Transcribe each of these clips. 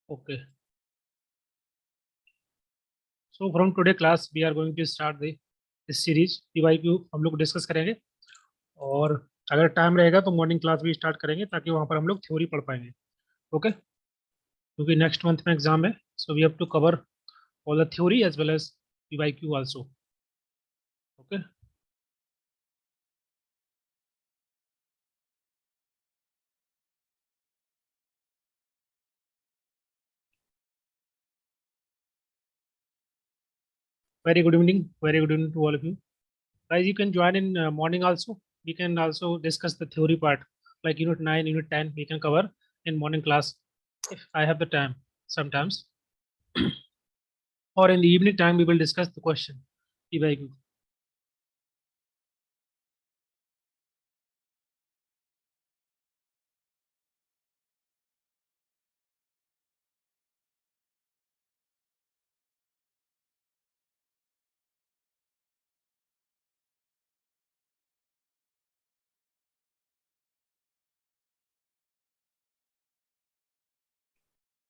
Okay. So from today class we are going to start this series PYQ हम लोग discuss करेंगे। और अगर टाइम रहेगा तो मॉर्निंग क्लास भी स्टार्ट करेंगे ताकि वहाँ पर हम लोग थ्योरी पढ़ पाएंगे। ओके, क्योंकि नेक्स्ट मंथ में एग्जाम है, so we have to cover all the theory as well as PYQ also. Okay, very good evening to all of you guys. You can join in morning also. We can also discuss the theory part like unit 9, unit 10 we can cover in morning class if I have the time sometimes, or in the evening time we will discuss the question PYQ.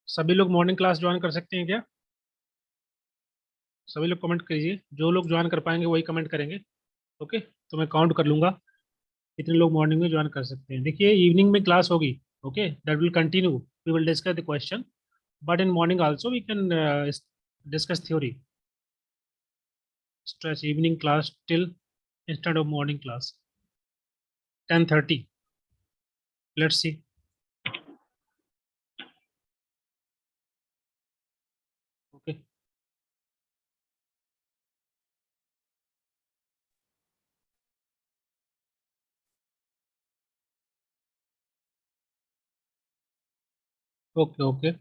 सभी लोग morning class join कर सकते हैं क्या? सभी लोग comment कीजिए, जो लोग ज्वाइन कर पाएंगे वही कमेंट करेंगे। ओके, तो मैं काउंट कर लूंगा कितने लोग मॉर्निंग में ज्वाइन कर सकते हैं। देखिए, इवनिंग में क्लास होगी। Okay, that will continue, we will discuss the question, but in morning also we can discuss theory. Stretch evening class till instead of morning class 10:30। Let's see. Okay, okay, okay.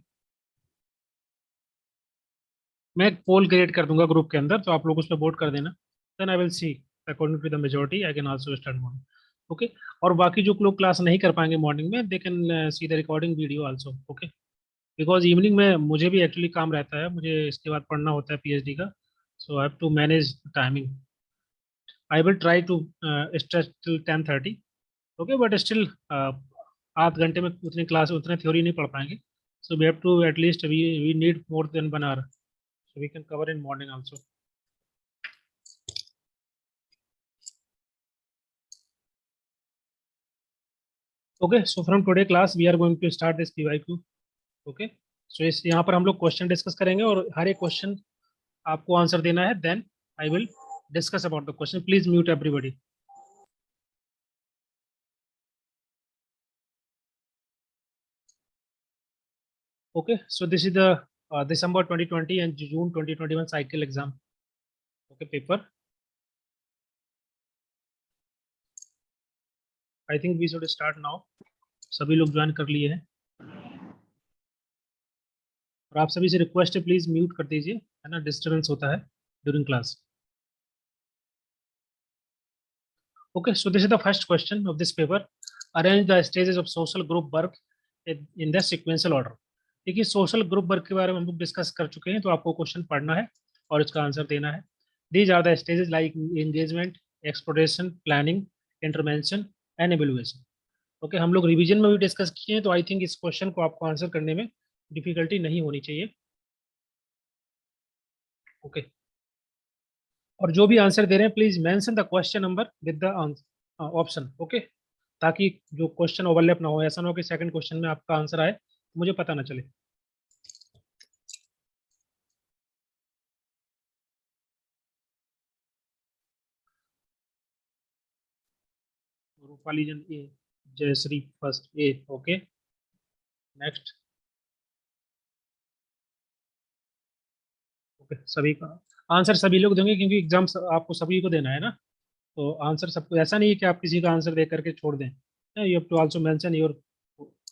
मैं एक पोल create कर दूंगा group के अंदर, तो आप लोग उस पर वोट कर देना। Then I will see according to the majority I can also start morning. Okay, और बाकी जो लोग क्लास नहीं कर पाएंगे मॉर्निंग में, they can see the recording video also. Okay, because evening में मुझे भी एक्चुअली काम रहता है, मुझे इसके बाद पढ़ना होता है PhD का। So I have to manage timing. I will try to stretch till 10:30। Okay, but still आध घंटे में उतनी क्लास उतने थ्योरी नहीं पढ़ पाएंगे। So we have to at least we need more than 1 hour, so we can cover in morning also. Okay, so from today class we are going to start this PYQ. Okay, so इस यहाँ पर हम लोग question discuss करेंगे और हर एक question आपको answer देना है। Then I will discuss about the question. Please mute everybody. Okay, so this is the December 2020 and June 2021 cycle exam. Okay, paper. I think we should start now. सभी लोग join कर लिए हैं और आप सभी से रिक्वेस्ट है, प्लीज म्यूट कर दीजिए, है ना, डिस्टर्बेंस होता है during class. Okay, so this is the first question of this paper. Arrange the stages of social group work in the sequential order. देखिए, सोशल ग्रुप वर्क के बारे में हम लोग डिस्कस कर चुके हैं, तो आपको क्वेश्चन पढ़ना है और इसका आंसर देना है। These are the stages like engagement, exploration, planning, intervention and evaluation. Okay, हम लोग रिवीजन में भी डिस्कस किए हैं, तो आई थिंक इस क्वेश्चन को आपको आंसर करने में डिफिकल्टी नहीं होनी चाहिए। ओके, और जो भी आंसर दे रहे हैं please mention the question number with the option. Okay, ताकि जो क्वेश्चन ओवरलैप ना हो, ऐसा ना हो कि सेकंड क्वेश्चन में आपका आंसर आए तो मुझे पता ना चले। रूपाली जन A, Jayashree first A. Okay, next. Okay, सभी का आंसर सभी लोग देंगे क्योंकि एग्जाम आपको सभी को देना है ना, तो आंसर सबको, ऐसा नहीं है कि आप किसी का आंसर दे करके छोड़ दें। You have to also mention your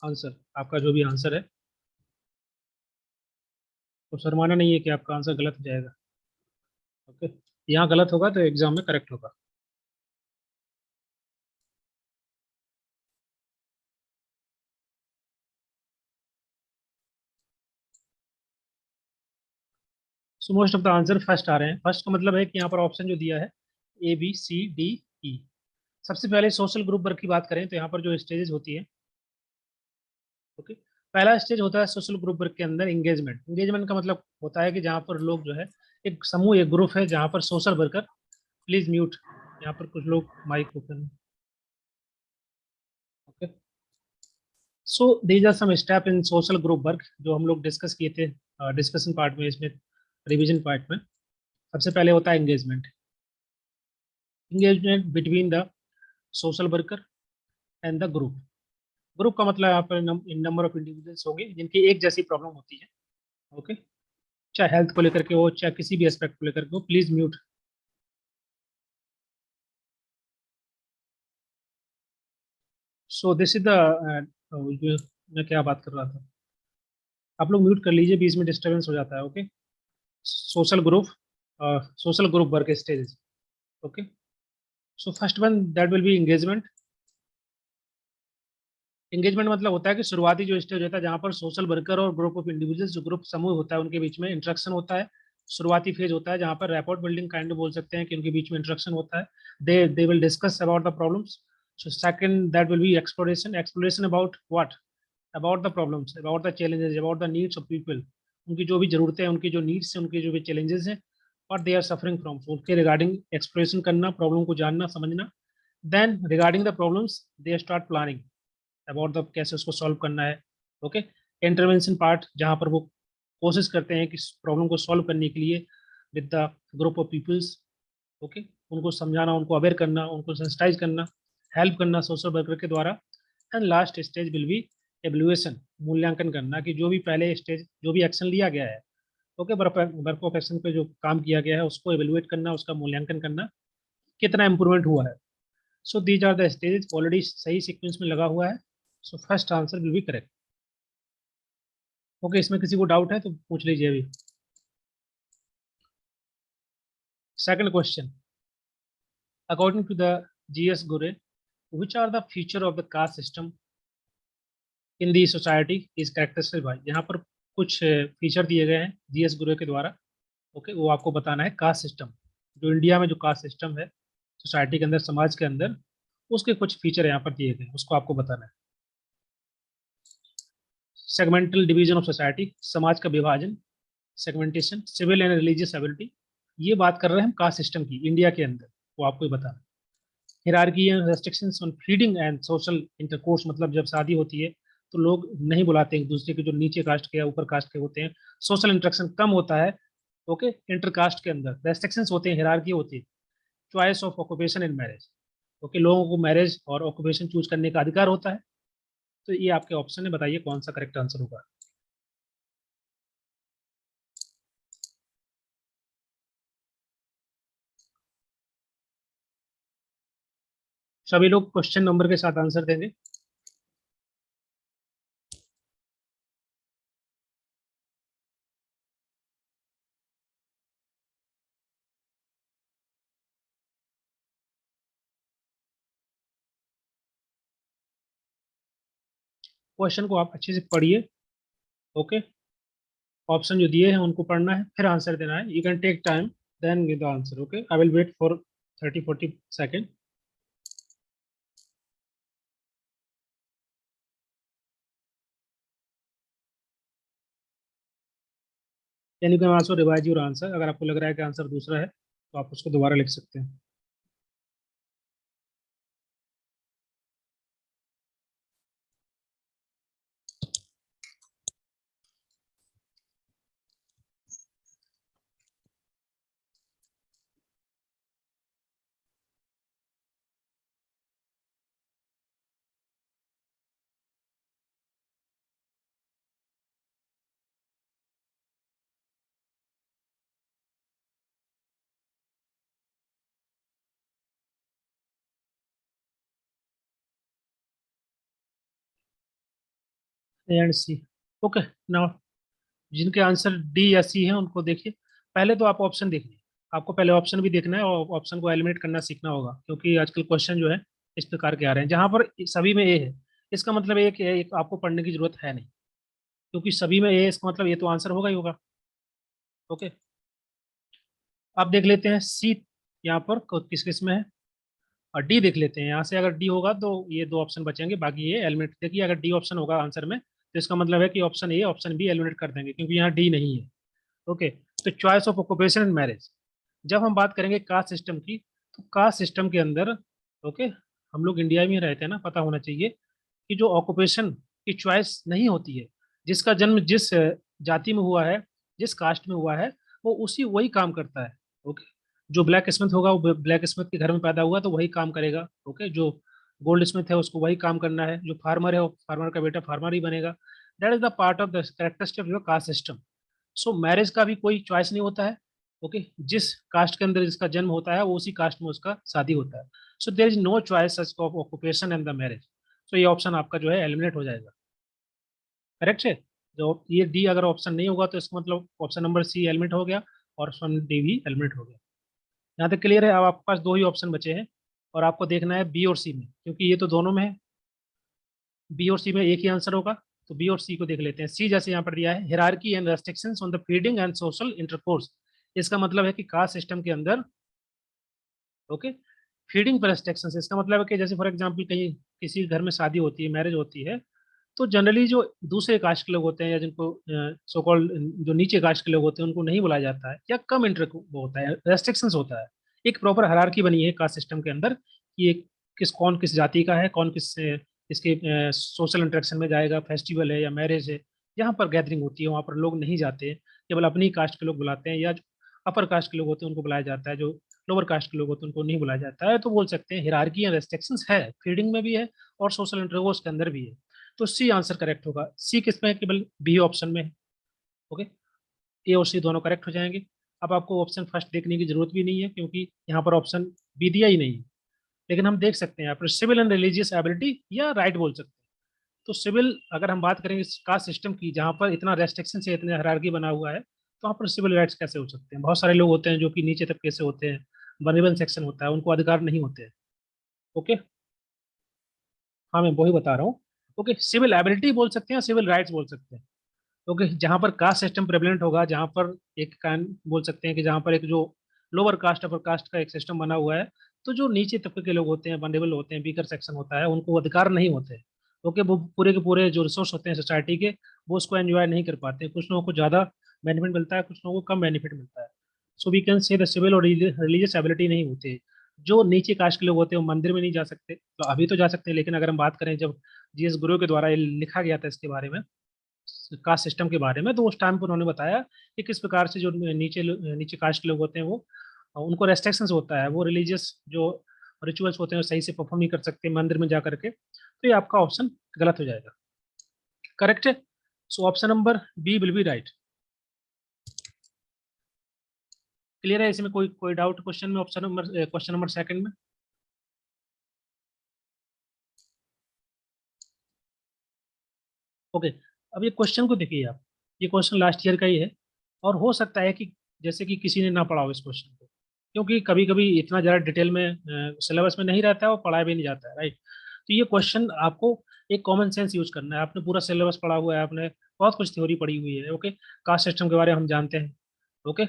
answer, आपका जो भी आंसर है। तो शर्माना नहीं है कि आपका आंसर गलत हो जाएगा। ओके, यहाँ गलत होगा तो एग्जाम में करेक्ट होगा। So most of the answer first आ रहे हैं। फर्स्ट का मतलब है कि यहाँ पर ऑप्शन जो दिया है ABCDE। सबसे पहले सोशल ग्रुप वर्क की बात करें तो यहाँ पर जो स्टेजेस होती है, ओके, पहला स्टेज होता है सोशल ग्रुप वर्क के अंदर एंगेजमेंट। एंगेजमेंट का मतलब होता है कि जहाँ पर लोग जो है, एक समूह, एक ग्रुप है जहाँ पर सोशल वर्कर, प्लीज म्यूट, यहाँ पर कुछ लोग mic open, okay. So these are some step in social group work जो हम लोग डिस्कस किए थे डिस्कशन पार्ट में, इसमें रिवीजन पार्ट में। सबसे पहले होता है engagement. Engagement between the social worker and the group. Group का मतलब यहाँ पर नंबर ऑफ इंडिविजुअल्स होंगे जिनकी एक जैसी प्रॉब्लम होती है, ओके। चाहे हेल्थ को लेकर के हो, चाहे किसी भी एस्पेक्ट को लेकर के हो, please mute. So this is the, मैं क्या बात कर रहा था, आप लोग म्यूट कर लीजिए, बीच में डिस्टरबेंस हो जाता है, okay. Social group, social group work stage, okay. So first one that will be engagement. Engagement मतलब होता है कि शुरुआती जो स्टेज होता है जहाँ पर सोशल वर्कर और ग्रुप ऑफ इंडिविजुअल्स, जो ग्रुप समूह होता है, उनके बीच में इंटरेक्शन होता है। शुरुआती फेज होता है जहाँ पर रैपोर्ट बिल्डिंग काइंड बोल सकते हैं कि उनके बीच में इंटरेक्शन होता है। They will discuss about the problems. So second that will be exploration. Exploration about what? About the problems, about the challenges, about the needs of people. उनकी जो भी जरूरतें हैं, उनकी जो नीड्स हैं, उनके जो भी चैलेंजेस हैं, और दे आर सफरिंग फ्रॉम, उनके रिगार्डिंग एक्सप्लोरेशन करना, प्रॉब्लम को जानना, समझना। Then regarding the problems they start planning about the कैसे उसको सॉल्व करना है, ओके। इंटरवेंशन पार्ट जहाँ पर वो कोशिश करते हैं कि प्रॉब्लम को सॉल्व करने के लिए with the group of peoples, okay. उनको समझाना, उनको अवेयर करना, उनको सेंसिटाइज करना, हेल्प करना सोशल वर्कर के द्वारा। And last stage will be evaluation, मूल्यांकन करना कि जो भी पहले स्टेज, जो भी एक्शन लिया गया है, ओके, वर्क ऑफ एक्शन पे जो काम किया गया है उसको एवेल्युएट करना, उसका मूल्यांकन करना, कितना इंप्रूवमेंट हुआ है। So these are the stage, already सही सीक्वेंस में लगा हुआ है। So first answer will be correct, okay. इसमें किसी को डाउट है तो पूछ लीजिए अभी। Second question, according to the GS Ghurye, which are the feature of the caste system in the society is characteristic by, यहाँ पर कुछ फीचर दिए गए हैं जीएस गुरु के द्वारा, ओके। वो आपको बताना है कास्ट सिस्टम, जो इंडिया में जो कास्ट सिस्टम है सोसाइटी के अंदर, समाज के अंदर, उसके कुछ फीचर यहाँ पर दिए गए हैं, उसको आपको बताना है। सेगमेंटल डिवीजन ऑफ सोसाइटी, समाज का विभाजन, segmentation, civil and religious ability, ये बात कर रहे हैं हम कास्ट सिस्टम की इंडिया के अंदर, वो आपको ही बताना है। Hierarchy and restrictions on feeding and social intercourse, मतलब जब शादी होती है तो लोग नहीं बुलाते एक दूसरे के, जो नीचे कास्ट के या ऊपर कास्ट के होते हैं, सोशल इंटरेक्शन कम होता है, ओके। इंटरकास्ट के अंदर रेस्ट्रिक्शंस होते हैं, हिरार्की होती है। Choice of occupation in marriage, okay, लोगों को मैरिज और ऑक्यूपेशन चूज करने का अधिकार होता है। तो ये आपके ऑप्शन है, बताइए कौन सा करेक्ट आंसर होगा। सभी लोग क्वेश्चन नंबर के साथ आंसर देंगे। क्वेश्चन को आप अच्छे से पढ़िए, ओके। ऑप्शन जो दिए हैं उनको पढ़ना है, फिर आंसर देना है। You can take time, then give the answer, okay. I will wait for 30-40 second. Then you can also revise your answer. अगर आपको लग रहा है कि आंसर दूसरा है तो आप उसको दोबारा लिख सकते हैं। And C, okay. नाउ जिनके आंसर डी या सी हैं उनको देखिए। पहले तो आप ऑप्शन देखिए, आपको पहले ऑप्शन भी देखना है और ऑप्शन को एलिमिनेट करना सीखना होगा, क्योंकि आजकल क्वेश्चन जो है इस प्रकार के आ रहे हैं जहां पर सभी में ए है। इसका मतलब ये कि एक आपको पढ़ने की जरूरत है नहीं, क्योंकि सभी में ए है, इसका मतलब ये तो आंसर होगा ही होगा, ओके। आप देख लेते हैं सी यहाँ पर किस किस में है, और डी देख लेते हैं। यहाँ से अगर डी होगा तो ये दो ऑप्शन बचेंगे, बाकी ये एलिमिनेट। देखिए अगर डी ऑप्शन होगा आंसर में तो इसका मतलब है कि option A option B eliminate कर देंगे क्योंकि यहाँ डी नहीं है। ओके, तो choice of occupation and marriage, जब हम बात करेंगे कास्ट सिस्टम की, तो कास्ट सिस्टम के अंदर, ओके, हम लोग इंडिया में रहते हैं ना, पता होना चाहिए कि जो ऑक्यूपेशन की चॉइस नहीं होती है, जिसका जन्म जिस जाति में हुआ है, जिस कास्ट में हुआ है, वो उसी वही काम करता है। ओके, जो ब्लैक स्मिथ होगा वो ब्लैक स्मिथ के घर में पैदा हुआ तो वही काम करेगा। ओके, जो गोल्ड स्मिथ है उसको वही काम करना है, जो फार्मर है वो फार्मर का बेटा फार्मर ही बनेगा। That is the part of the characteristic of your caste system. So marriage का भी कोई चॉइस नहीं होता है। ओके, जिस कास्ट के अंदर जिसका जन्म होता है वो उसी कास्ट में उसका शादी होता है। So there is no choice of occupation and the marriage. So ये ऑप्शन आपका जो है एलिमिनेट हो जाएगा। करेक्ट है। जो ये डी अगर ऑप्शन नहीं होगा तो इसका मतलब ऑप्शन नंबर सी एलिमिनेट हो गया और ऑप्शन डी भी एलिमिनेट हो गया। यहाँ तक क्लियर है। अब आपके पास दो ही ऑप्शन बचे हैं और आपको देखना है बी और सी में, क्योंकि ये तो दोनों में है। बी और सी में एक ही आंसर होगा, तो बी और सी को देख लेते हैं। सी जैसे यहाँ पर दिया है, hierarchy and restrictions on the feeding and social intercourse. इसका मतलब है कि कास्ट सिस्टम के अंदर, ओके, फीडिंग पर रेस्ट्रिक्शंस, इसका मतलब है कि जैसे फॉर एग्जांपल कहीं किसी घर में शादी होती है, मैरिज होती है, तो जनरली जो दूसरे कास्ट के लोग होते हैं या जिनको सो कॉल्ड जो नीचे कास्ट के लोग होते हैं उनको नहीं बुलाया जाता है या कम इंटर वो होता है, रेस्ट्रिक्शंस होता है। एक प्रॉपर हायरार्की बनी है कास्ट सिस्टम के अंदर कि ये किस कौन किस जाति का है, कौन किस इसके सोशल इंटरेक्शन में जाएगा, फेस्टिवल है या मैरिज है, जहाँ पर गैदरिंग होती है वहाँ पर लोग नहीं जाते हैं, केवल अपनी कास्ट के लोग बुलाते हैं, या जो अपर कास्ट के लोग होते हैं उनको बुलाया जाता है, जो लोअर कास्ट के लोग होते हैं उनको नहीं बुलाया जाता है। तो बोल सकते हैं हिरार्की या रेस्ट्रिक्शंस है, फीडिंग में भी है और सोशल इंटरकोर्स के अंदर भी है। तो सी आंसर करेक्ट होगा। सी किसमें है? केवल बी ऑप्शन में है। ओके, ए और सी दोनों करेक्ट हो जाएंगे। अब आपको ऑप्शन फर्स्ट देखने की जरूरत भी नहीं है क्योंकि यहाँ पर ऑप्शन बी दिया ही नहीं है। लेकिन हम देख सकते हैं यहाँ पर सिविल एंड रिलीजियस एबिलिटी या राइट बोल सकते हैं। तो सिविल अगर हम बात करेंगे कास्ट सिस्टम की जहाँ पर इतना रेस्ट्रिक्शन से इतने हायरार्की बना हुआ है, तो वहाँ पर सिविल राइट्स कैसे हो सकते हैं? बहुत सारे लोग होते हैं जो कि नीचे तबके से होते हैं, वनरेबल सेक्शन होता है, उनको अधिकार नहीं होते हैं। ओके, हाँ मैं वही बता रहा हूँ। ओके, सिविल एबिलिटी बोल सकते हैं, सिविल राइट्स बोल सकते हैं। क्योंकि जहाँ पर कास्ट सिस्टम प्रेवलेंट होगा, जहाँ पर एक कान बोल सकते हैं कि जहाँ पर एक जो लोअर कास्ट अपर कास्ट का एक सिस्टम बना हुआ है, तो जो नीचे तबके के लोग होते हैं, वनरेबल होते हैं, वीकर सेक्शन होता है, उनको अधिकार नहीं होते हैं। ओके, वो पूरे के पूरे जो रिसोर्स होते हैं सोसाइटी के, वो उसको एंजॉय नहीं कर पाते हैं। कुछ लोगों को ज़्यादा बेनिफिट मिलता है, कुछ लोगों को कम बेनिफिट मिलता है। So we can say the civil और रिलीजियस एबिलिटी नहीं होते। जो नीचे कास्ट के लोग होते हैं वो मंदिर में नहीं जा सकते, तो अभी तो जा सकते हैं, लेकिन अगर हम बात करें जब जीएस गुरु के द्वारा ये लिखा गया था इसके बारे में, कास्ट सिस्टम के बारे में, तो उस टाइम पर उन्होंने बताया कि किस प्रकार से जो नीचे नीचे कास्ट के लोग होते हैं वो उनको रेस्ट्रिक्शंस होता है, वो रिलीजियस जो रिचुअल्स होते हैं वो सही से परफॉर्म नहीं कर सकते मंदिर में जा करके। तो ये आपका ऑप्शन गलत हो जाएगा। करेक्ट है। So option number B will be right. Clear है? इसमें कोई कोई डाउट क्वेश्चन में? क्वेश्चन नंबर सेकंड में। ओके, अब ये क्वेश्चन को देखिए आप, ये क्वेश्चन लास्ट ईयर का ही है और हो सकता है कि जैसे कि किसी ने ना पढ़ा हो इस क्वेश्चन को, क्योंकि कभी कभी इतना ज़्यादा डिटेल में सिलेबस में नहीं रहता है और पढ़ाया भी नहीं जाता है, राइट। तो ये क्वेश्चन आपको एक कॉमन सेंस यूज करना है। आपने पूरा सिलेबस पढ़ा हुआ है, आपने बहुत कुछ थ्योरी पढ़ी हुई है। ओके, कास्ट सिस्टम के बारे में हम जानते हैं। ओके,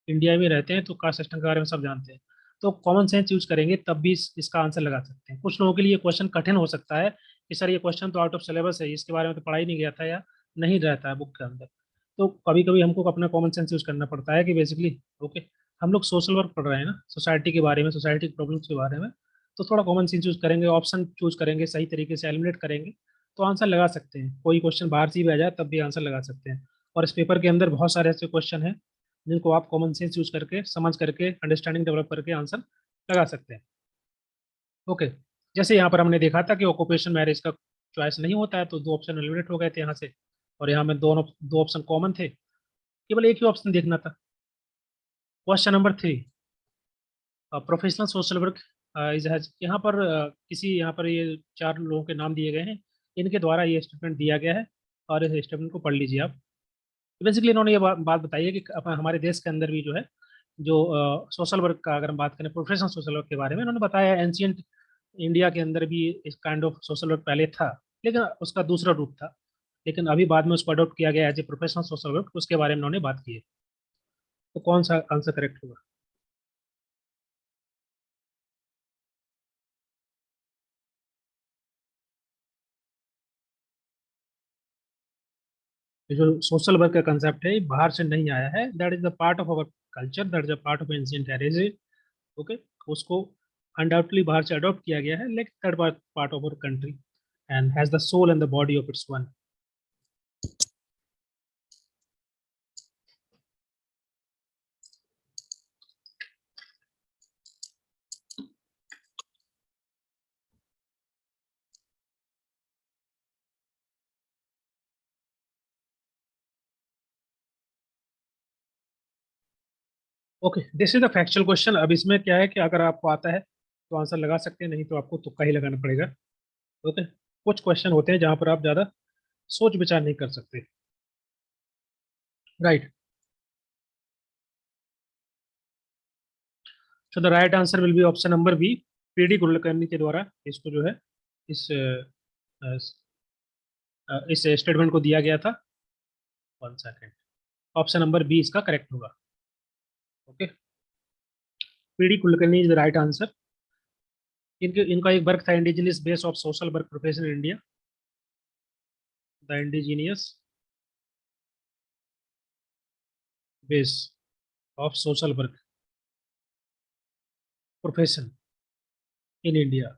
इंडिया में रहते हैं तो कास्ट सिस्टम के बारे में सब जानते हैं। तो कॉमन सेंस यूज करेंगे तब भी इसका आंसर लगा सकते हैं। कुछ लोगों के लिए क्वेश्चन कठिन हो सकता है कि सर ये क्वेश्चन तो आउट ऑफ सिलेबस है, इसके बारे में तो पढ़ा ही नहीं गया था या नहीं रहता है बुक के अंदर। तो कभी कभी हमको अपना कॉमन सेंस यूज करना पड़ता है कि बेसिकली, ओके, हम लोग सोशल वर्क पढ़ रहे हैं ना, सोसाइटी के बारे में, सोसाइटी की प्रॉब्लम्स के बारे में, तो थोड़ा कॉमन सेंस यूज करेंगे, ऑप्शन चूज करेंगे, सही तरीके से एलिमिनेट करेंगे, तो आंसर लगा सकते हैं। कोई क्वेश्चन बाहर से भी आ जाए तब भी आंसर लगा सकते हैं। और इस पेपर के अंदर बहुत सारे ऐसे क्वेश्चन हैं जिनको आप कॉमन सेंस यूज करके, समझ करके, अंडरस्टैंडिंग डेवलप करके आंसर लगा सकते हैं। ओके, जैसे यहाँ पर हमने देखा था कि ऑक्यूपेशन मैरिज का चॉइस नहीं होता है, तो दो ऑप्शन एलिमिनेट हो गए थे यहाँ से, और यहाँ में दोनों दो ऑप्शन कॉमन थे, केवल एक ही ऑप्शन देखना था। Question number 3, professional social work is has, यहाँ पर किसी यहाँ पर ये चार लोगों के नाम दिए गए हैं, इनके द्वारा ये स्टेटमेंट दिया गया है और इस स्टेटमेंट को पढ़ लीजिए आप। बेसिकली इन्होंने ये बात बताई है कि हमारे देश के अंदर भी जो है, जो सोशल वर्क का अगर हम बात करें, प्रोफेशनल सोशल वर्क के बारे में इन्होंने बताया है, एंशियंट इंडिया के अंदर भी इस काइंड ऑफ सोशल वर्क पहले था, लेकिन उसका दूसरा रूप था, लेकिन अभी बाद में उसको अडॉप्ट किया गया as a professional social work, उसके बारे में उन्होंने बात की है। तो कौन सा आंसर करेक्ट होगा? ये जो सोशल वर्क का कंसेप्ट है ये बाहर से नहीं आया है, that is the part of our culture, that is a part of ancient heredity. Okay, उसको अनडाउटली बाहर से अडॉप्ट किया गया है, like third part of our country and has the soul and the body of its one. Okay, this is the factual question. अब इसमें क्या है कि अगर आपको आता है तो आंसर लगा सकते हैं, नहीं तो आपको तुक्का ही लगाना पड़ेगा। ओके, कुछ क्वेश्चन होते हैं जहां पर आप ज्यादा सोच विचार नहीं कर सकते, right. So the right answer will be option number B. PD Kulkarni के द्वारा इसको जो है इस इस स्टेटमेंट को दिया गया था। One second, option number B इसका करेक्ट होगा। Okay, PD Kulkarni is the right answer. इनके इनका एक वर्क था indigenous base of social work profession in India, the indigenous base of social work profession in India.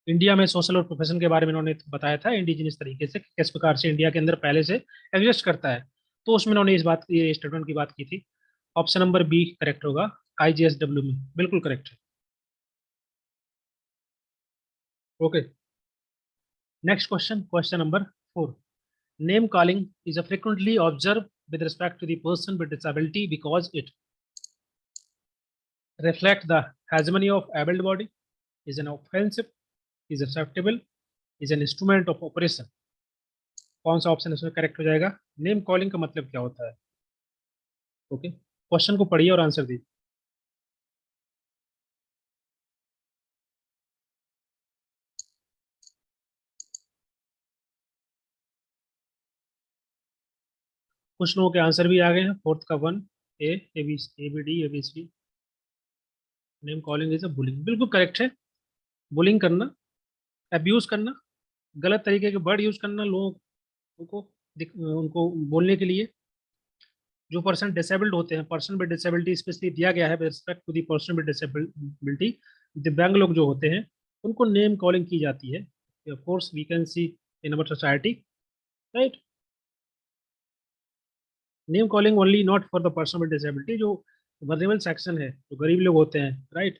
India में social और profession के बारे में इन्होंने बताया था इंडिजिनियस तरीके से कि किस प्रकार से इंडिया के अंदर पहले से एग्जिस्ट करता है। तो उसमें इन्होंने इस बात ये स्टेटमेंट की बात की थी। ऑप्शन नंबर बी करेक्ट होगा, आईजीएसडब्ल्यू में, बिल्कुल करेक्ट है। Okay, next question, question number 4। Name calling is a frequently observed with respect to the person with disability because it reflect the hegemony of able body, is an offensive, is acceptable, is an instrument of oppression। कौन सा option इसमें correct हो जाएगा? Name calling का मतलब क्या होता है? ओके, क्वेश्चन को पढ़िए और आंसर दीजिए। कुछ लोगों के आंसर भी आ गए हैं। फोर्थ का one, A B, A B D, A B C. Name calling is a bullying, बिल्कुल करेक्ट है। बुलिंग करना, अब्यूज करना, गलत तरीके के वर्ड यूज करना लोगों को उनको बोलने के लिए। जो पर्सन डिसेबल्ड होते हैं, पर्सन विद डिसेबिलिटी स्पेशली दिया गया है with respect to the person with disability, दिव्यांग लोग जो होते हैं उनको नेम कॉलिंग की जाती है। Of course we can see in our society, right. Name calling only not for the person with disability, जो वर्नेबल सेक्शन है, जो गरीब लोग होते हैं, राइट,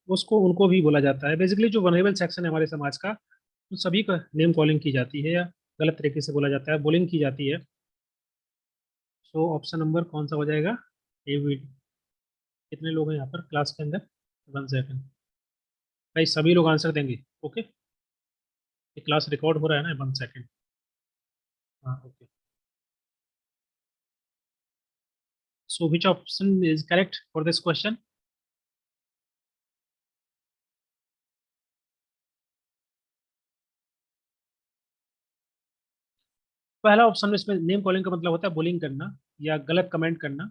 उसको उनको भी बोला जाता है। बेसिकली जो वर्नेबल सेक्शन है हमारे समाज का, उन सभी का नेम कॉलिंग की जाती है, या गलत तरीके से बोला जाता है, बुलिंग की जाती है। सो ऑप्शन नंबर कौन सा हो जाएगा? A B. कितने लोग हैं यहाँ पर क्लास के अंदर? वन सेकंड भाई, सभी लोग आंसर देंगे? ओके, ये क्लास रिकॉर्ड हो रहा है ना? One second. हाँ, okay. So which option is correct for this question? पहला ऑप्शन में, इसमें नेम कॉलिंग का मतलब होता है बुलिंग करना या गलत कमेंट करना,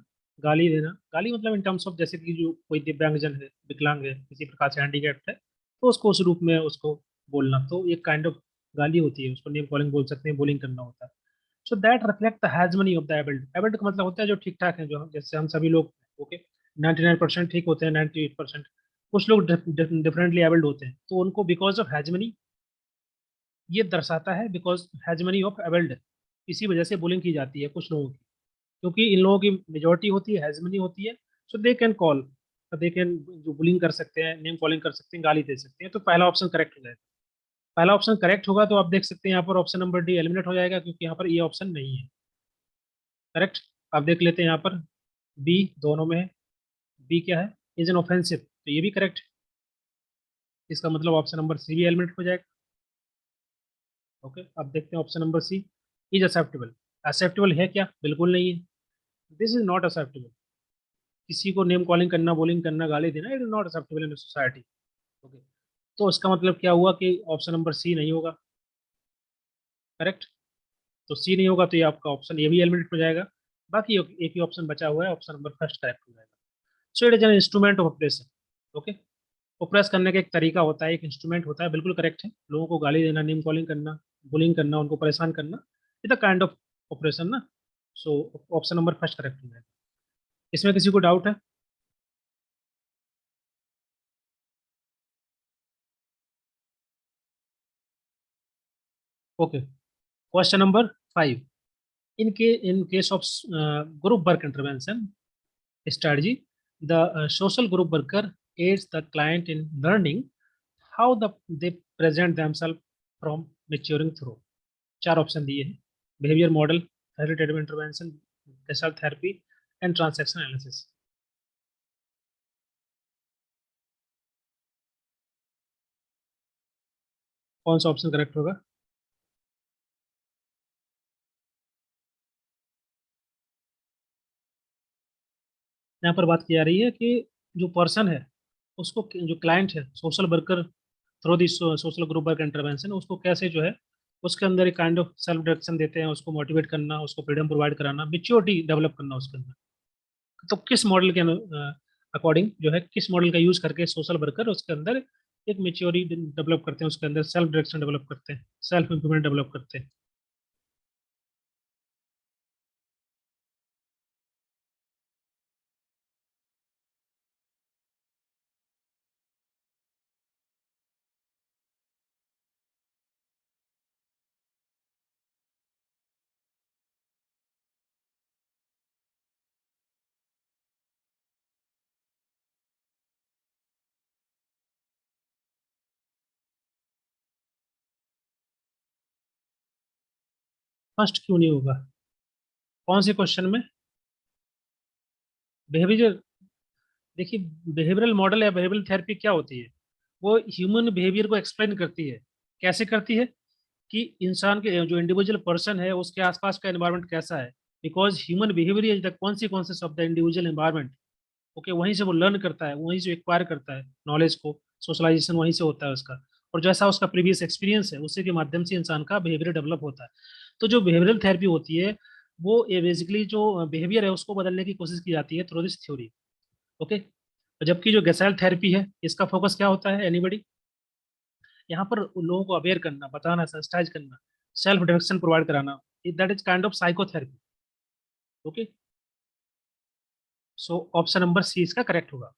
गाली देना। गाली मतलब इन टर्म्स ऑफ, जैसे कि जो कोई दिव्यांगजन है, विकलांग है, किसी प्रकार से हैंडीकैप्ड है, तो उसको उस रूप में उसको बोलना, तो एक काइंड ऑफ गाली होती है, उसको नेम कॉलिंग बोल सकते हैं, बुलिंग करना होता है। So that reflect the hegemony of the abled. Abled का मतलब होता है जो ठीक ठाक है, जो जैसे हम सभी लोग। ओके, 99% ठीक होते हैं, 98%। कुछ लोग डिफरेंटली एबल्ड होते हैं, तो उनको बिकॉज ऑफ हैजमनी, ये दर्शाता है बिकॉज हैजमनी ऑफ एबल्ड, इसी वजह से बुलिंग की जाती है कुछ लोगों की, क्योंकि इन लोगों की मेजोरिटी होती है, हैजमनी होती है। So they can call, they can जो बुलिंग कर सकते हैं, नेम कॉलिंग कर सकते हैं, गाली दे सकते हैं। तो पहला ऑप्शन करेक्ट हो जाएगा। पहला ऑप्शन करेक्ट होगा तो आप देख सकते हैं यहाँ पर ऑप्शन नंबर डी एलिमिनेट हो जाएगा, क्योंकि यहाँ पर ये ऑप्शन नहीं है करेक्ट। आप देख लेते हैं यहाँ पर, बी दोनों में है। बी क्या है? इज एन ऑफेंसिव, तो ये भी करेक्ट है। इसका मतलब ऑप्शन नंबर सी भी एलिमिनेट हो जाएगा। ओके, अब देखते हैं option number C, is acceptable. Acceptable है क्या? बिल्कुल नहीं है। This is not acceptable. किसी को नेम कॉलिंग करना, बोलिंग करना, गाली देना, it is not acceptable in society. Okay, तो इसका मतलब क्या हुआ कि ऑप्शन नंबर सी नहीं होगा करेक्ट। तो सी नहीं होगा तो ये आपका ऑप्शन ये भी एलिमिनेट हो जाएगा। बाकी एक ही ऑप्शन बचा हुआ है, ऑप्शन नंबर फर्स्ट करेक्ट हो जाएगा। So it is an instrument of operation. Okay, oppress करने का एक तरीका होता है, एक इंस्ट्रूमेंट होता है, बिल्कुल करेक्ट है। लोगों को गाली देना, नेम कॉलिंग करना, बुलिंग करना, उनको परेशान करना, it the kind of operation ना। So option number first correct हो जाएगा। इसमें किसी को डाउट है? Okay, question number 5। In case of group work intervention strategy, the social group worker aids the client in learning how they present themselves from maturing through। चार option दिए हैं: behaviour model, facilitative intervention, gestalt therapy and transaction analysis. कौन सा option correct होगा? यहाँ पर बात की जा रही है कि जो पर्सन है उसको, जो क्लाइंट है, social worker through the social group work intervention, उसको कैसे जो है उसके अंदर एक काइंड ऑफ सेल्फ डायरेक्शन देते हैं, उसको मोटिवेट करना, उसको फ्रीडम प्रोवाइड कराना, मेच्योरिटी डेवलप करना उसके अंदर। तो किस मॉडल के अकॉर्डिंग जो है, किस मॉडल का यूज करके सोशल वर्कर उसके अंदर एक मेच्योरिटी डेवलप करते हैं, उसके अंदर सेल्फ डायरेक्शन डेवलप करते हैं, सेल्फ इम्प्रूवमेंट डेवलप करते हैं। फर्स्ट क्यों नहीं होगा? कौन से क्वेश्चन में? बिहेवियर, देखिए, बिहेवियरल मॉडल या बिहेवियरल थेरेपी क्या होती है? वो ह्यूमन बिहेवियर को एक्सप्लेन करती है। कैसे करती है? कि इंसान के जो इंडिविजुअल पर्सन है उसके आसपास का एनवायरनमेंट कैसा है। Because human behaviour is the consequences of the individual environment. Okay, वहीं से वो लर्न करता है, वहीं से एक्वायर करता है नॉलेज को, सोशलाइजेशन वहीं से होता है उसका। और जैसा उसका प्रीवियस एक्सपीरियंस है उसी के माध्यम से इंसान का बिहेवियर डेवलप होता है। तो जो बिहेवियरल थेरेपी होती है वो बेसिकली जो बिहेवियर है उसको बदलने की कोशिश की जाती है थ्रू दिस थ्योरी। ओके, जबकि जो गेस्टाल्ट थेरेपी है इसका फोकस क्या होता है? एनीबडी? यहाँ पर उन लोगों को अवेयर करना, बताना, सेंसिटाइज करना, सेल्फ डायरेक्शन प्रोवाइड कराना, that is kind of psychotherapy. Okay, so option number C इसका करेक्ट होगा।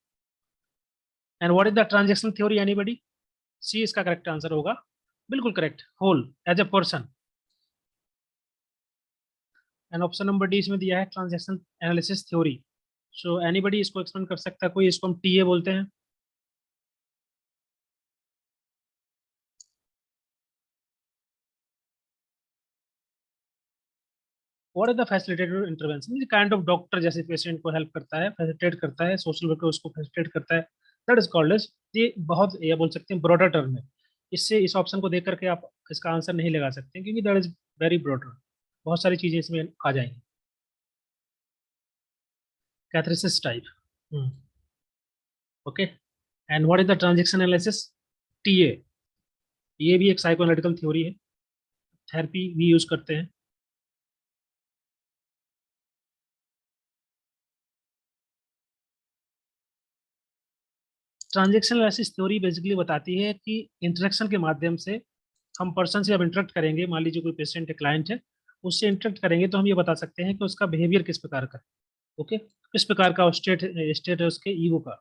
And what is the transaction theory? Anybody? C इसका करेक्ट आंसर होगा। बिल्कुल correct, whole as a person. And option number D इसमें दिया है transaction analysis theory. So anybody इसको explain कर सकता है कोई? इसको हम टीए बोलते हैं। What is the facilitated intervention? Kind of doctor जैसे पेशेंट को हेल्प करता है, फैसिलिटेट करता है, सोशल वर्कर उसको फैसिलिटेट करता है, दैट इज कॉल्ड एज। ये बहुत, ये बोल सकते हैं, ब्रॉडर टर्म है। इससे इस ऑप्शन को देख करके आप इसका आंसर नहीं लगा सकते क्योंकि दैट इज वेरी ब्रॉडर। बहुत सारी चीजें इसमें आ जाएंगी। Catharsis type. Okay, and what is the transaction analysis? TA. ये भी एक साइकोएनालिटिकल थ्योरी है, थेरेपी भी यूज करते हैं। ट्रांजेक्शन एनालिसिस थ्योरी बेसिकली बताती है कि इंटरेक्शन के माध्यम से हम पर्सन से जब इंटरेक्ट करेंगे, मान लीजिए कोई पेशेंट है, क्लाइंट है, उससे इंटरेक्ट करेंगे तो हम ये बता सकते हैं कि उसका बिहेवियर किस प्रकार का है। ओके, किस प्रकार का स्टेट स्टेट है उसके ईगो का।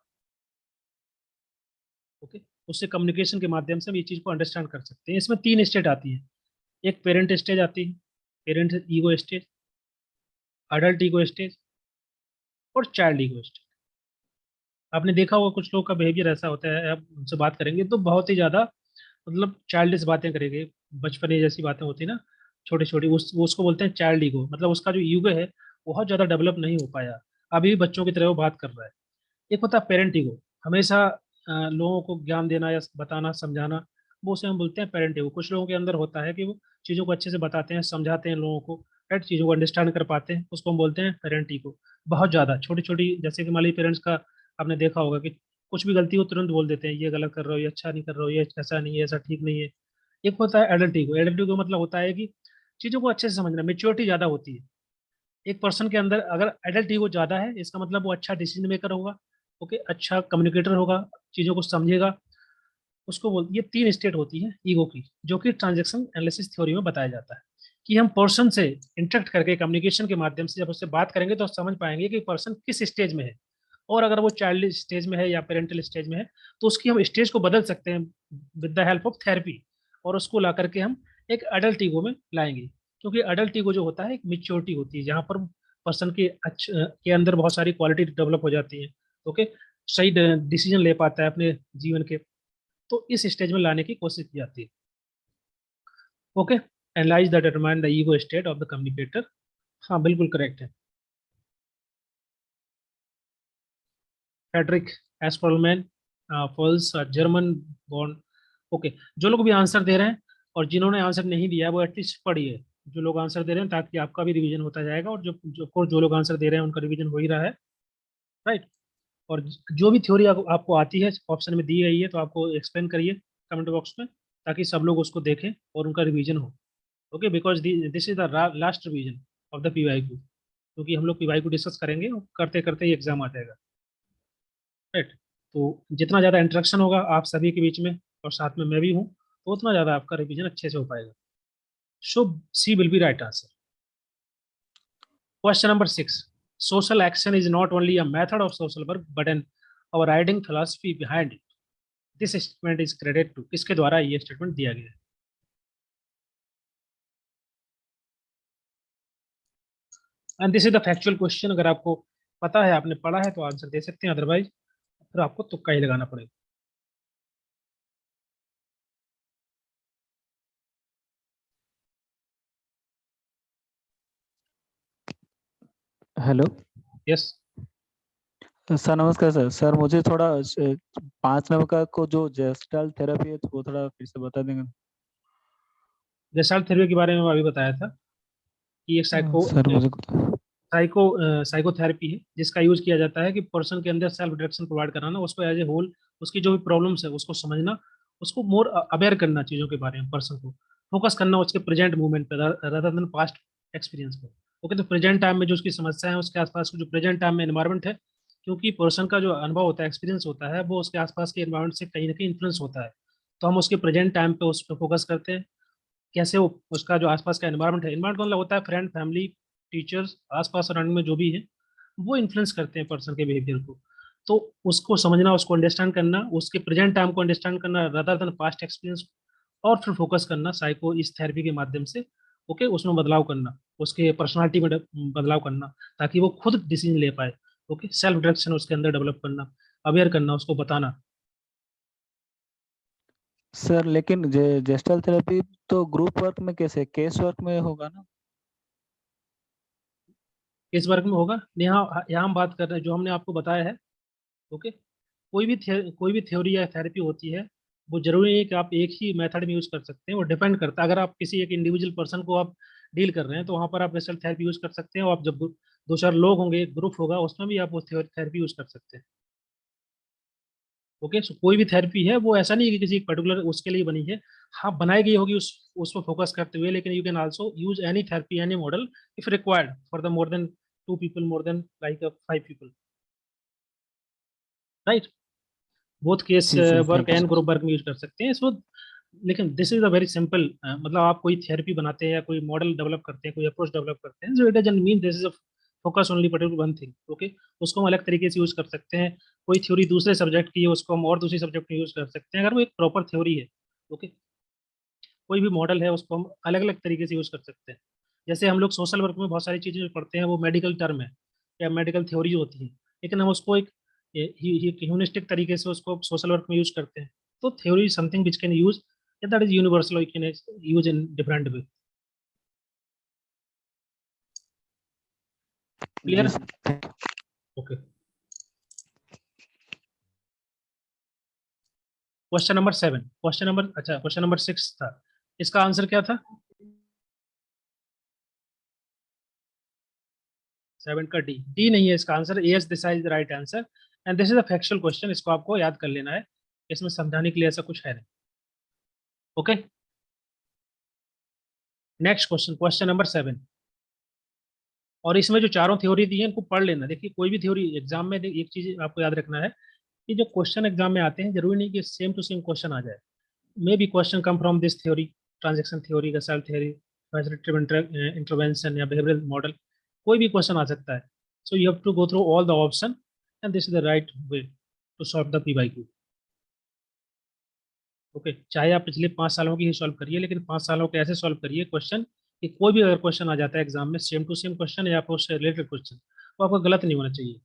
ओके, उससे कम्युनिकेशन के माध्यम से हम ये चीज को अंडरस्टैंड कर सकते हैं। इसमें तीन स्टेट आती है। एक पेरेंट स्टेज आती है, parent ego stage, adult ego stage, और चाइल्ड ईगो स्टेज। आपने देखा होगा कुछ लोगों का बिहेवियर ऐसा होता है, आप उनसे बात करेंगे तो बहुत ही ज्यादा, मतलब चाइल्डिश बातें करेंगे, बचपने जैसी बातें होती है ना, छोटी छोटी, वो उसको बोलते हैं चाइल्ड ईगो। मतलब उसका जो ईगो है बहुत ज्यादा डेवलप नहीं हो पाया, अभी भी बच्चों की तरह वो बात कर रहा है। एक होता है पेरेंट ईगो, हमेशा लोगों को ज्ञान देना या बताना, समझाना, वो उसे हम बोलते हैं पेरेंट ईगो। कुछ लोगों के अंदर होता है कि वो चीज़ों को अच्छे से बताते हैं, समझाते हैं लोगों को, राइट, चीज़ों को अंडरस्टैंड कर पाते हैं, उसको हम बोलते हैं पेरेंट ईगो। बहुत ज़्यादा छोटी छोटी, जैसे कि मान लीजिए पेरेंट्स का आपने देखा होगा कि कुछ भी गलती हो तुरंत बोल देते हैं, ये गलत कर रहे हो, ये अच्छा नहीं कर रहे हो, ये ऐसा नहीं है, ऐसा ठीक नहीं है। एक होता है एडल्ट ईगो। एडल्ट ईगो मतलब होता है कि चीज़ों को अच्छे से समझना, मेच्योरिटी ज़्यादा होती है एक पर्सन के अंदर। अगर एडल्ट ईगो ज़्यादा है इसका मतलब वो अच्छा डिसीजन मेकर होगा, ओके, अच्छा कम्युनिकेटर होगा, चीज़ों को समझेगा। उसको बोल, ये तीन स्टेट होती है ईगो की, जो कि ट्रांजेक्शन एनालिसिस थ्योरी में बताया जाता है। कि हम पर्सन से इंटरेक्ट करके कम्युनिकेशन के माध्यम से जब उससे बात करेंगे तो समझ पाएंगे कि पर्सन किस स्टेज में है, और अगर वो चाइल्ड स्टेज में है या पेरेंटल स्टेज में है तो उसकी हम स्टेज को बदल सकते हैं with the help of therapy, और उसको ला करके हम एक अडल्ट ईगो में लाएंगे। क्योंकि अडल्ट ईगो जो होता है एक मेच्योरिटी होती है, जहाँ पर पर्सन के अंदर बहुत सारी क्वालिटी डेवलप हो जाती है। ओके, सही डिसीजन ले पाता है अपने जीवन के, तो इस स्टेज में लाने की कोशिश की जाती है। Okay, analyze the determine the ego state of the communicator. हाँ बिल्कुल करेक्ट है। फ्रेडरिक एस्पर्लमैन, फॉल्स, जर्मन बॉर्न। ओके, जो लोग भी आंसर दे रहे हैं और जिन्होंने आंसर नहीं दिया वो एटलीस्ट पढ़िए, जो लोग आंसर दे रहे हैं, ताकि आपका भी रिवीजन होता जाएगा, और जो लोग आंसर दे रहे हैं उनका रिवीजन हो ही रहा है। राइट। और जो भी थ्योरी आपको आती है ऑप्शन में दी गई है तो आपको एक्सप्लेन करिए कमेंट बॉक्स में, ताकि सब लोग उसको देखें और उनका रिवीजन हो। Okay, because this is the last revision of the PYQ, क्योंकि हम लोग पीवाईक्यू डिस्कस करेंगे और करते करते ही एग्जाम आ जाएगा। राइट। तो जितना ज़्यादा इंटरेक्शन होगा आप सभी के बीच में, और साथ में मैं भी हूँ, तो उतना ज़्यादा आपका रिवीजन अच्छे से हो पाएगा। So C will be right answer. Question number 6, social action is not only a method of social work but an overriding philosophy behind it. This statement is credit to, किसके द्वारा ये स्टेटमेंट दिया गया है? And this is the factual question. अगर आपको पता है, आपने पढ़ा है, तो आंसर दे सकते हैं, अदरवाइज फिर आपको तुक्का ही लगाना पड़ेगा। Hello yes. सर, नमस्कार सर। सर मुझे थोड़ा 5 नंबर का को जो जेस्टल थेरेपी है तो वो थोड़ा फिर से बता देंगे? जैसा थेरेपी के बारे में मैं अभी बताया था कि एक सर मुझे साइको साइकोथेरेपी है, जिसका यूज किया जाता है कि पर्सन के अंदर सेल्फ डायरेक्शन प्रोवाइड कराना, उसको एज ए होल, उसकी जो भी प्रॉब्लम्स है उसको समझना, उसको मोर अवेयर करना चीज़ों के बारे में, पर्सन को फोकस करना उसके प्रेजेंट मूवमेंट पे रादर देन पास्ट एक्सपीरियंस पे। ओके, तो प्रेजेंट टाइम में जो उसकी समस्या है उसके आसपास जो प्रेजेंट टाइम में एनवायरमेंट है, क्योंकि पर्सन का जो अनुभव होता है, एक्सपीरियंस होता है, वो उसके आसपास के एनवायरमेंट से कहीं ना कहीं इन्फ्लुएंस होता है। तो हम उसके प्रेजेंट टाइम पे उस पर फोकस करते हैं, कैसे वो उसका जो आसपास का एनवायरमेंट है, एनवायरमेंट मतलब होता है फ्रेंड, फैमिली, टीचर्स, आसपास सराउंडिंग में जो भी है, वो इन्फ्लुएंस करते हैं पर्सन के बिहेवियर को। तो उसको समझना, उसको अंडरस्टैंड करना, उसके प्रेजेंट टाइम को अंडरस्टैंड करना रादर देन पास्ट एक्सपीरियंस, और फिर फोकस करना साइको इस थेरेपी के माध्यम से। ओके, उसमें बदलाव करना, उसके पर्सनालिटी में बदलाव करना, ताकि वो खुद डिसीजन ले पाए। ओके, सेल्फ डायरेक्शन उसके अंदर डेवलप करना, अवेयर करना, उसको बताना। सर, लेकिन जेस्टल थेरेपी तो ग्रुप वर्क में कैसे, केस वर्क में होगा ना? किस वर्ग में होगा? यहाँ यहाँ हम बात कर रहे हैं जो हमने आपको बताया है। ओके, कोई भी थ्योरी या थेरेपी होती है, वो जरूरी नहीं है कि आप एक ही मेथड में यूज कर सकते हैं, वो डिपेंड करता है। अगर आप किसी एक इंडिविजुअल पर्सन को आप डील कर रहे हैं तो वहाँ पर आप वेस्टर्न थेरेपी यूज कर सकते हैं, और आप जब दो चार लोग होंगे, ग्रुप होगा, उसमें भी आप वो थेरेपी यूज कर सकते हैं। ओके, सो कोई भी थेरेपी है वो ऐसा नहीं है कि किसी पर्टिकुलर उसके लिए बनी है। हाँ, बनाई गई होगी उस पर फोकस करते हुए, लेकिन you can also use any therapy, any model, if required for the more than two people, more than like 5 people. Right. Both case जी sir, work thank you and sir. Group work में use कर सकते हैं, so लेकिन this is a very simple, मतलब आप कोई therapy बनाते हैं या कोई मॉडल डेवलप करते हैं, कोई अप्रोच डेवलप करते हैं, जो it doesn't mean this is a focus only particular one thing. Okay, उसको हम अलग तरीके से यूज कर सकते हैं। कोई थ्योरी दूसरे सब्जेक्ट की है, उसको हम और दूसरी सब्जेक्ट में यूज कर सकते हैं, अगर वो एक प्रॉपर थ्योरी है। ओके, कोई भी मॉडल है उसको हम अलग अलग तरीके से यूज कर सकते हैं। जैसे हम लोग सोशल वर्क में बहुत सारी चीजें जो पढ़ते हैं वो मेडिकल टर्म है या मेडिकल थ्योरी होती है, लेकिन हम उसको एक ह्यूमनिस्टिक तरीके से उसको सोशल वर्क में यूज करते हैं। तो theory something which can use, that is universal, you can use in different way. जी clear? Sir. Okay, question number 7, question number, अच्छा क्वेश्चन नंबर 6 था, इसका आंसर क्या था? 7 का डी, डी नहीं है इसका answer, A S, this is the right answer. And this is a factual question, इसको आपको याद कर लेना है, इसमें समझाने के लिए ऐसा कुछ है नहीं। Okay, next question, question number 7। और इसमें जो चारों थ्योरी दी है इनको पढ़ लेना। देखिए, कोई भी थ्योरी एग्जाम में एक चीज आपको याद रखना है कि जो क्वेश्चन एग्जाम में आते हैं जरूरी नहीं कि सेम टू सेम क्वेश्चन आ जाए। May be question come from this theory, transaction theory, गसाल थ्योरी, फैसिलिटेटिव इंटरवेंशन या बिहेवियरल मॉडल, कोई भी क्वेश्चन आ सकता है. So you have to go through all the option and this is the right way to solve the PYQ. Okay, चाहे आप पिछले 5 सालों की ही सॉल्व करिए, लेकिन 5 सालों के ऐसे सॉल्व करिए क्वेश्चन कि कोई भी अगर क्वेश्चन आ जाता है एग्जाम में सेम टू सेम क्वेश्चन या फिर उससे रिलेटेड क्वेश्चन, तो आपको गलत नहीं होना चाहिए.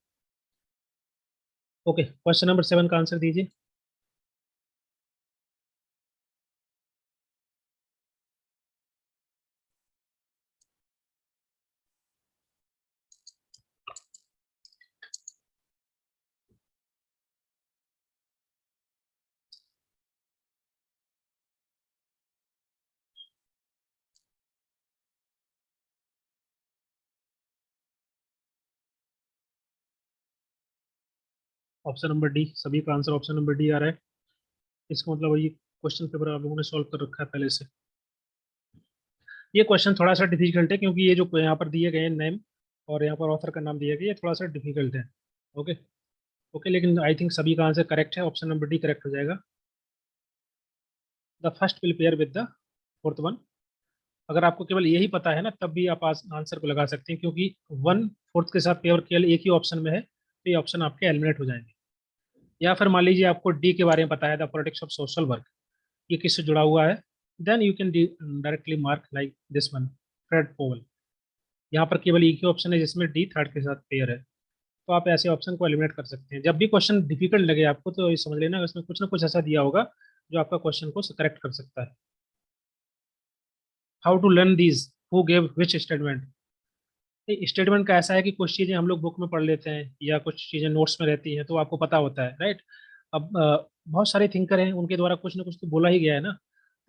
ओके, क्वेश्चन नंबर 7 का आंसर दीजिए. ऑप्शन नंबर डी, सभी का आंसर ऑप्शन नंबर डी आ रहा है. इसका मतलब ये क्वेश्चन पेपर आप लोगों ने सॉल्व कर रखा है पहले से. ये क्वेश्चन थोड़ा सा डिफिकल्ट है क्योंकि ये जो यहाँ पर दिए गए नेम और यहाँ पर ऑथर का नाम दिया गया ये थोड़ा सा डिफिकल्ट है. ओके. ओके, लेकिन आई थिंक सभी का आंसर करेक्ट है, ऑप्शन नंबर डी करेक्ट हो जाएगा. The first will pair with the fourth one. अगर आपको केवल यही पता है ना तब भी आप आंसर को लगा सकते हैं, क्योंकि 1/4 के साथ पेयर केवल एक ही ऑप्शन में है, तो ये ऑप्शन आपके एलिमिनेट हो जाएंगे. या फिर मान लीजिए आपको डी के बारे में पता है, the politics of social work, ये किससे जुड़ा हुआ है, then you can directly mark like this one, Fred Powell. यहाँ पर केवल एक ही ऑप्शन है जिसमें डी थर्ड के साथ पेयर है, तो आप ऐसे ऑप्शन को एलिमिनेट कर सकते हैं. जब भी क्वेश्चन डिफिकल्ट लगे आपको तो ये समझ लेना उसमें कुछ ना कुछ ऐसा दिया होगा जो आपका क्वेश्चन को करेक्ट कर सकता है. How to learn these, who gave which statement. Statement का ऐसा है कि कुछ चीजें हम लोग बुक में पढ़ लेते हैं या कुछ चीजें नोट्स में रहती हैं तो आपको पता होता है, राइट. अब बहुत सारे थिंकर हैं, उनके द्वारा कुछ ना कुछ तो बोला ही गया है ना,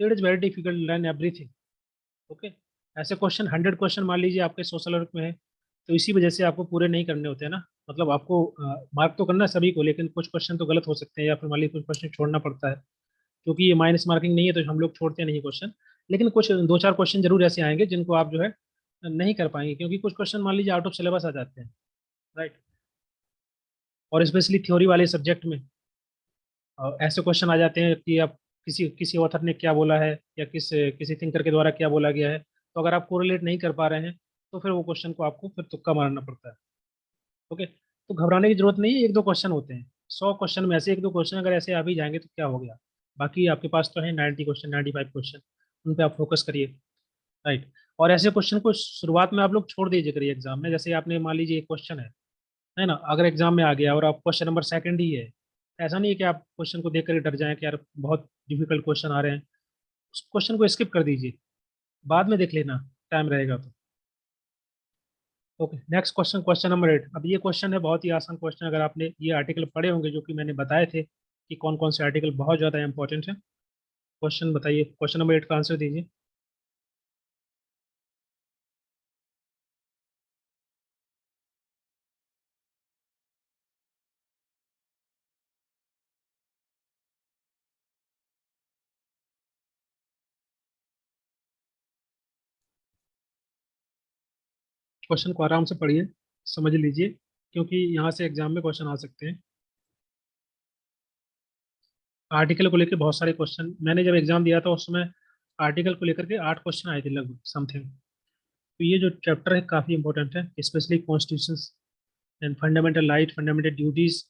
तो it is very difficult learn everything. Okay. ऐसे क्वेश्चन 100 क्वेश्चन मान लीजिए आपके सोशल वर्क में है, तो इसी वजह से आपको पूरे नहीं करने होते हैं ना. मतलब आपको मार्क तो करना है सभी को, लेकिन कुछ क्वेश्चन तो गलत हो सकते हैं या फिर मान लीजिए कुछ क्वेश्चन छोड़ना पड़ता है. क्योंकि ये माइनस मार्किंग नहीं है तो हम लोग छोड़ते नहीं क्वेश्चन, लेकिन कुछ 2-4 क्वेश्चन जरूर ऐसे आएंगे जिनको आप जो है नहीं कर पाएंगे, क्योंकि कुछ क्वेश्चन मान लीजिए आउट ऑफ सिलेबस आ जाते हैं, राइट. और स्पेशली थ्योरी वाले सब्जेक्ट में ऐसे क्वेश्चन आ जाते हैं कि आप किसी किसी ऑथर ने क्या बोला है या किसी थिंकर के द्वारा क्या बोला गया है, तो अगर आप कोरिलेट नहीं कर पा रहे हैं तो फिर वो क्वेश्चन को आपको फिर तुक्का मारना पड़ता है. ओके, तो घबराने की जरूरत नहीं है, 1-2 क्वेश्चन होते हैं. 100 क्वेश्चन में से 1-2 क्वेश्चन अगर ऐसे आ भी जाएंगे तो क्या हो गया, बाकी आपके पास तो है 90 क्वेश्चन, 95 क्वेश्चन, उन पे आप फोकस करिए, राइट. और ऐसे क्वेश्चन को शुरुआत में आप लोग छोड़ दीजिए करिए एग्जाम में. जैसे आपने मान लीजिए एक क्वेश्चन है ना, अगर एग्जाम में आ गया और आप क्वेश्चन नंबर सेकंड ही है, ऐसा नहीं है कि आप क्वेश्चन को देख कर डर जाएं कि यार बहुत डिफिकल्ट क्वेश्चन आ रहे हैं. उस क्वेश्चन को स्किप कर दीजिए, बाद में देख लेना, टाइम रहेगा तो. Okay, next question, question number 8. अब ये क्वेश्चन है बहुत ही आसान क्वेश्चन. अगर आपने ये आर्टिकल पढ़े होंगे जो कि मैंने बताए थे कि कौन कौन से आर्टिकल बहुत ज़्यादा इंपॉर्टेंट है. क्वेश्चन बताइए, क्वेश्चन नंबर 8 का आंसर दीजिए. क्वेश्चन को आराम से पढ़िए, समझ लीजिए, क्योंकि यहाँ से एग्जाम में क्वेश्चन आ सकते हैं. आर्टिकल को लेकर बहुत सारे क्वेश्चन, मैंने जब एग्जाम दिया था उस समय आर्टिकल को लेकर के 8 क्वेश्चन आए थे लगभग समथिंग. तो ये जो चैप्टर है काफ़ी इंपॉर्टेंट है, specially constitution and fundamental right, fundamental duties.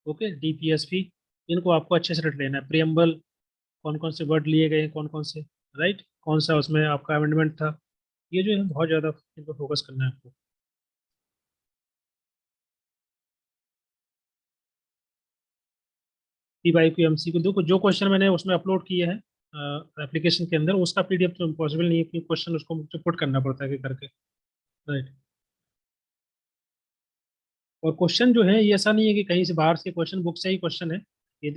Okay, DPSP, इनको आपको अच्छे से रट लेना है. प्रियम्बल, कौन कौन से वर्ड लिए गए हैं, कौन कौन से, राइट, कौन सा उसमें आपका अमेंडमेंट था, ये जो है बहुत ज़्यादा इन पर फोकस करना है आपको. P Y Q M C को देखो, जो क्वेश्चन मैंने उसमें अपलोड किए हैं एप्लीकेशन के अंदर, उसका पीडीएफ तो पॉसिबल नहीं है कि क्वेश्चन उसको मुझे पुट करना पड़ता है कि करके, राइट. और क्वेश्चन जो है ये ऐसा नहीं है कि कहीं से बाहर से क्वेश्चन, बुक से ही क्वेश्चन है. ये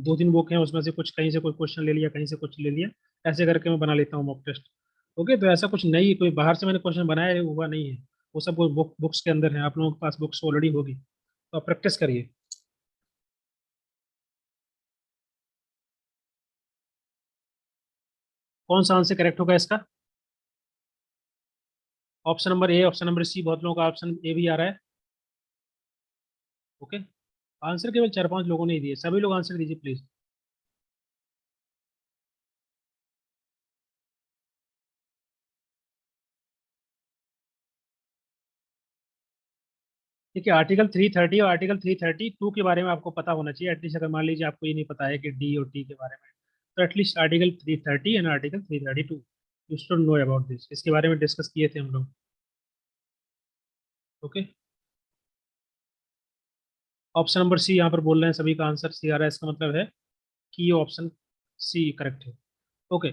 2-3 बुक हैं, उसमें से कुछ कहीं से कोई क्वेश्चन ले लिया, कहीं से कुछ ले लिया, ऐसे करके मैं बना लेता हूँ मॉक टेस्ट. ओके, तो ऐसा कुछ नहीं, कोई बाहर से मैंने क्वेश्चन बनाया हुआ नहीं है. वो सब वो बुक्स के अंदर है, आप लोगों के पास बुक्स ऑलरेडी होगी, तो आप प्रैक्टिस करिए. कौन सा आंसर करेक्ट होगा इसका? Option number A, option number C, बहुत लोगों का ऑप्शन ए भी आ रहा है. ओके, आंसर केवल 4-5 लोगों ने ही दिए, सभी लोग आंसर दीजिए प्लीज. देखिए आर्टिकल 330 और आर्टिकल 332 के बारे में आपको पता होना चाहिए एटलीस्ट। अगर मान लीजिए आपको ये नहीं पता है कि डी और टी के बारे में, तो at least article 330 and article 332 you should know about this. इसके बारे में डिस्कस किए थे हम लोग। ओके, ऑप्शन नंबर सी यहाँ पर बोल रहे हैं सभी का आंसर सी आ रहा है, इसका मतलब है कि ये ऑप्शन सी करेक्ट है। ओके,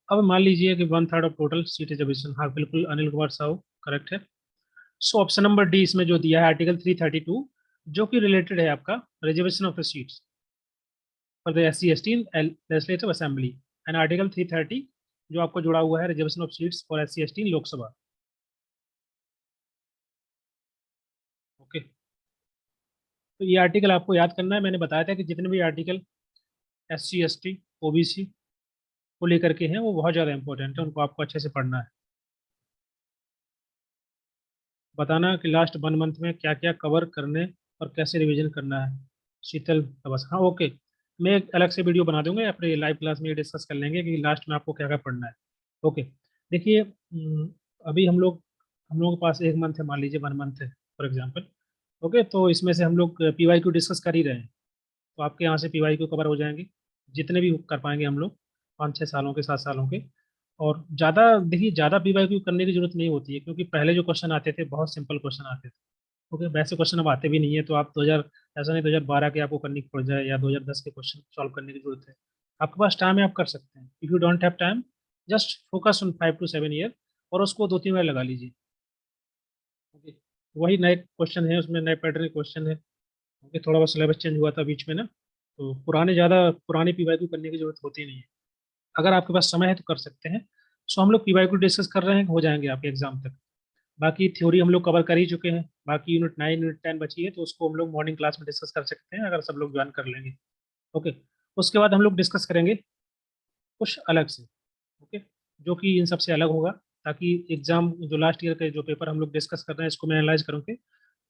अब मान लीजिए कि 1/3 ऑफ टोटल सीट रिजर्वेशन, हाँ बिल्कुल अनिल कुमार साहू करेक्ट है। सो ऑप्शन नंबर डी इसमें जो दिया है आर्टिकल 332, जो कि रिलेटेड है आपका reservation of the seats for the SC/ST in legislative assembly, and article 330 जो आपको जुड़ा हुआ है reservation of seats for SC/ST in Lok Sabha. Okay, तो ये आर्टिकल आपको याद करना है। मैंने बताया था कि जितने भी आर्टिकल SC/ST OBC को लेकर के हैं वो बहुत ज़्यादा इंपॉर्टेंट है, उनको आपको अच्छे से पढ़ना है। बताना कि लास्ट 1 मंथ में क्या क्या कवर करने और कैसे रिवीजन करना है। शीतल बस, हाँ ओके, मैं एक अलग से वीडियो बना दूंगा, अपने लाइव क्लास में ये डिस्कस कर लेंगे कि लास्ट में आपको क्या क्या पढ़ना है। ओके, देखिए अभी हम लोगों के पास 1 मंथ है, मान लीजिए 1 मंथ है फॉर एग्जाम्पल। ओके, तो इसमें से हम लोग PYQ डिस्कस कर ही रहे हैं, तो आपके यहाँ से PYQ कवर हो जाएंगे जितने भी कर पाएंगे हम लोग, 5-6 सालों के 7 सालों के। और ज़्यादा देखिए, ज़्यादा PYQ करने की जरूरत नहीं होती है, क्योंकि पहले जो क्वेश्चन आते थे बहुत सिंपल क्वेश्चन आते थे। ओके, वैसे क्वेश्चन अब आते भी नहीं है, तो आप 2000 ऐसा नहीं 2012 के आपको करनी पड़ जाए या 2010 के क्वेश्चन सॉल्व करने की जरूरत है। आपके पास टाइम है, आप कर सकते हैं। If you don't have time, just focus on 5 to 7 year और उसको 2-3 बार लगा लीजिए। ओके, वही नए क्वेश्चन है, उसमें नए पैटर्न क्वेश्चन है। ओके, थोड़ा बहुत सिलेबस चेंज हुआ था बीच में ना, तो पुराने PYQ करने की जरूरत होती नहीं है। अगर आपके पास समय है तो कर सकते हैं। सो हम लोग PYQ डिस्कस कर रहे हैं, हो जाएंगे आपके एग्जाम तक। बाकी थ्योरी हम लोग कवर कर ही चुके हैं, बाकी यूनिट 9 यूनिट 10 बची है, तो उसको हम लोग मॉर्निंग क्लास में डिस्कस कर सकते हैं अगर सब लोग ज्वाइन कर लेंगे। ओके, उसके बाद हम लोग डिस्कस करेंगे कुछ अलग से। ओके, जो कि इन सबसे अलग होगा, ताकि एग्जाम जो लास्ट ईयर के जो पेपर हम लोग डिस्कस कर रहे हैं इसको मैं एनालाइज करूँगी,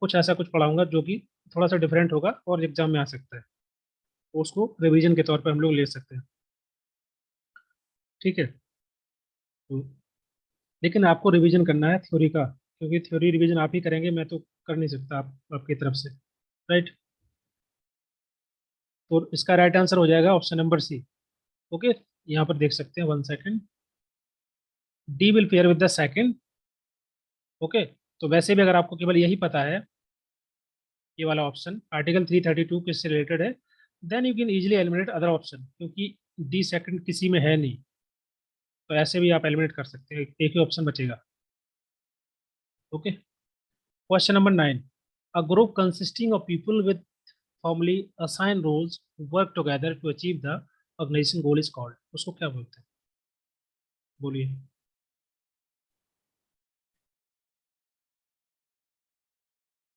कुछ ऐसा कुछ पढ़ाऊंगा जो कि थोड़ा सा डिफरेंट होगा और एग्जाम में आ सकता है, तो उसको रिवीजन के तौर पर हम लोग ले सकते हैं। ठीक है, तो लेकिन आपको रिवीजन करना है थ्योरी का, क्योंकि थ्योरी रिवीजन आप ही करेंगे, मैं तो कर नहीं सकता आपकी तरफ से। राइट, तो इसका राइट आंसर हो जाएगा ऑप्शन नंबर सी। ओके, यहाँ पर देख सकते हैं 1 second, D will pair with the second. Okay, तो वैसे भी अगर आपको केवल यही पता है, ये वाला ऑप्शन आर्टिकल 332 किससे रिलेटेड है, then you can easily eliminate other option, क्योंकि डी सेकंड किसी में है नहीं, तो ऐसे भी आप एलिमिनेट कर सकते हैं, एक ही ऑप्शन बचेगा। Okay, question number 9, a group consisting of people with formally assign roles work together to achieve the organization goal is called, उसको क्या बोलते हैं, बोलिए।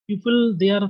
People they are